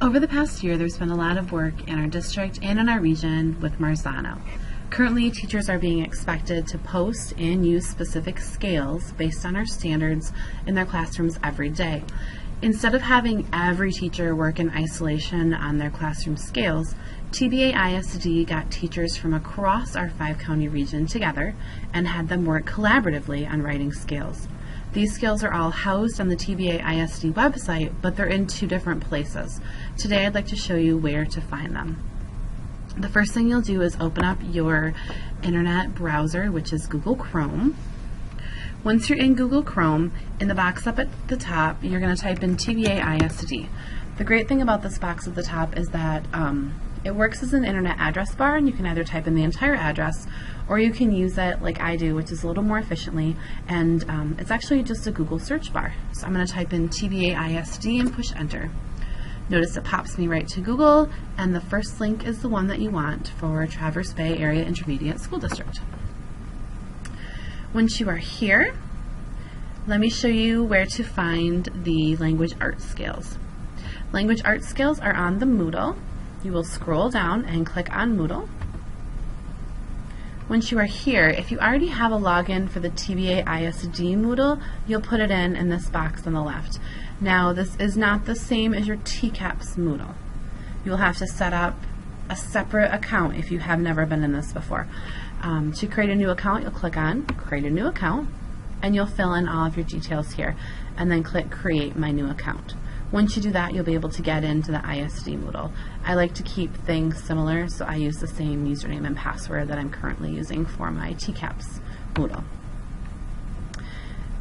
Over the past year, there's been a lot of work in our district and in our region with Marzano. Currently, teachers are being expected to post and use specific scales based on our standards in their classrooms every day. Instead of having every teacher work in isolation on their classroom scales, TBAISD got teachers from across our 5-county region together and had them work collaboratively on writing scales. These scales are all housed on the TBAISD website, but they're in 2 different places. Today I'd like to show you where to find them. The first thing you'll do is open up your internet browser, which is Google Chrome. Once you're in Google Chrome, in the box up at the top, you're going to type in TBAISD. The great thing about this box at the top is that it works as an internet address bar, and you can either type in the entire address or you can use it like I do, which is a little more efficiently, and it's actually just a Google search bar. So I'm going to type in TBAISD and push enter. Notice it pops me right to Google, and the first link is the one that you want for Traverse Bay Area Intermediate School District. Once you are here, let me show you where to find the language arts scales. Language arts scales are on the Moodle. You will scroll down and click on Moodle. Once you are here, if you already have a login for the TBAISD Moodle, you'll put it in this box on the left. Now, this is not the same as your TCAPS Moodle. You'll have to set up a separate account if you have never been in this before. To create a new account, you'll click on Create a New Account, and you'll fill in all of your details here, and then click Create My New Account. Once you do that, you'll be able to get into the ISD Moodle. I like to keep things similar, so I use the same username and password that I'm currently using for my TCAPS Moodle.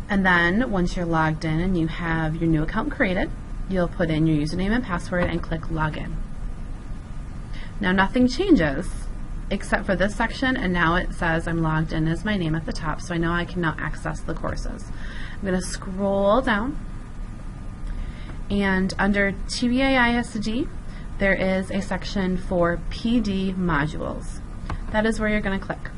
And then, once you're logged in and you have your new account created, you'll put in your username and password and click Login. Now, nothing changes except for this section, and now it says I'm logged in as my name at the top, so I know I can now access the courses. I'm going to scroll down, and under TBAISD, there is a section for PD modules. That is where you're going to click.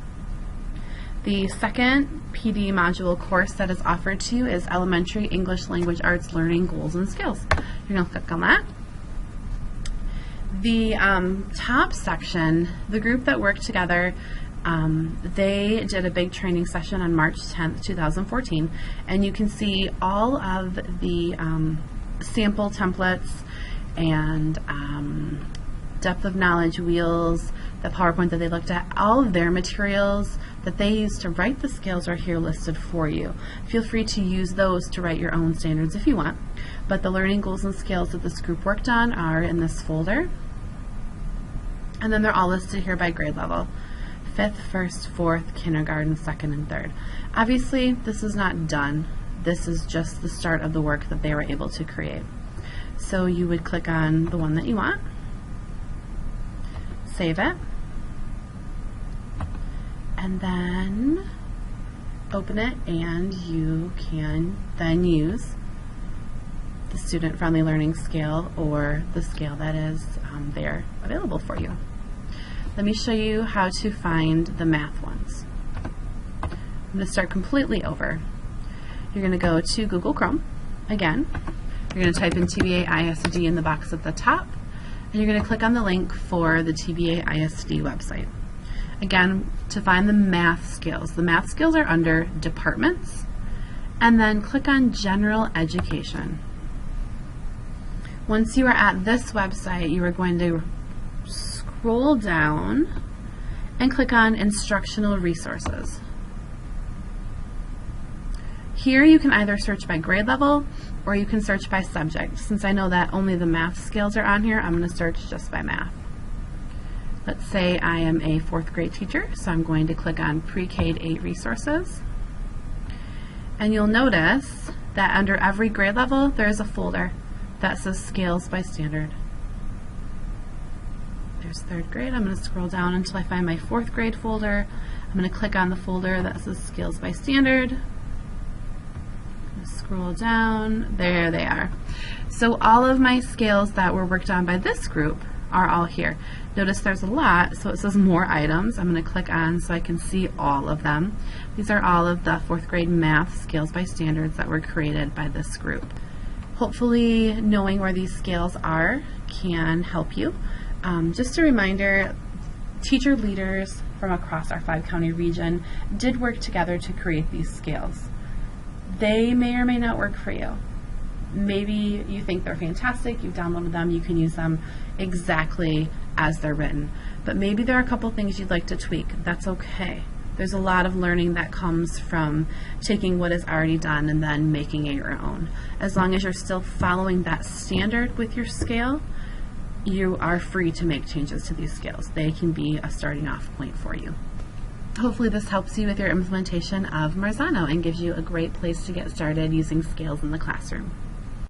The second PD module course that is offered to you is Elementary English Language Arts Learning Goals and Skills. You're going to click on that. The top section, the group that worked together, they did a big training session on March 10th, 2014, and you can see all of the sample templates and depth of knowledge wheels, the PowerPoint that they looked at, all of their materials that they used to write the scales are here listed for you. Feel free to use those to write your own standards if you want, but the learning goals and scales that this group worked on are in this folder, and then they're all listed here by grade level: 5th, 1st, 4th, kindergarten, 2nd, and 3rd. Obviously, this is not done. This is just the start of the work that they were able to create. So you would click on the one that you want, save it, and then open it, and you can then use the student-friendly learning scale or the scale that is there available for you. Let me show you how to find the math ones. I'm going to start completely over. You're going to go to Google Chrome again. You're going to type in TBAISD in the box at the top, and you're going to click on the link for the TBAISD website. Again, to find the math skills. The math skills are under Departments, and then click on General Education. Once you are at this website, you are going to scroll down and click on Instructional Resources. Here you can either search by grade level or you can search by subject. Since I know that only the math skills are on here, I'm going to search just by math. Let's say I am a 4th grade teacher, so I'm going to click on Pre-K 8 Resources. And you'll notice that under every grade level there is a folder that says Scales by Standard. There's 3rd grade. I'm going to scroll down until I find my 4th grade folder. I'm going to click on the folder that says Scales by Standard. Scroll down, there they are. So all of my scales that were worked on by this group are all here. Notice there's a lot, so it says More Items. I'm going to click on so I can see all of them. These are all of the 4th grade math Scales by Standards that were created by this group. Hopefully knowing where these scales are can help you. Just a reminder, teacher leaders from across our 5-county region did work together to create these scales. They may or may not work for you. Maybe you think they're fantastic, you've downloaded them, you can use them exactly as they're written. But maybe there are a couple things you'd like to tweak. That's okay. There's a lot of learning that comes from taking what is already done and then making it your own. As long as you're still following that standard with your scale, you are free to make changes to these scales. They can be a starting off point for you. Hopefully this helps you with your implementation of Marzano and gives you a great place to get started using scales in the classroom.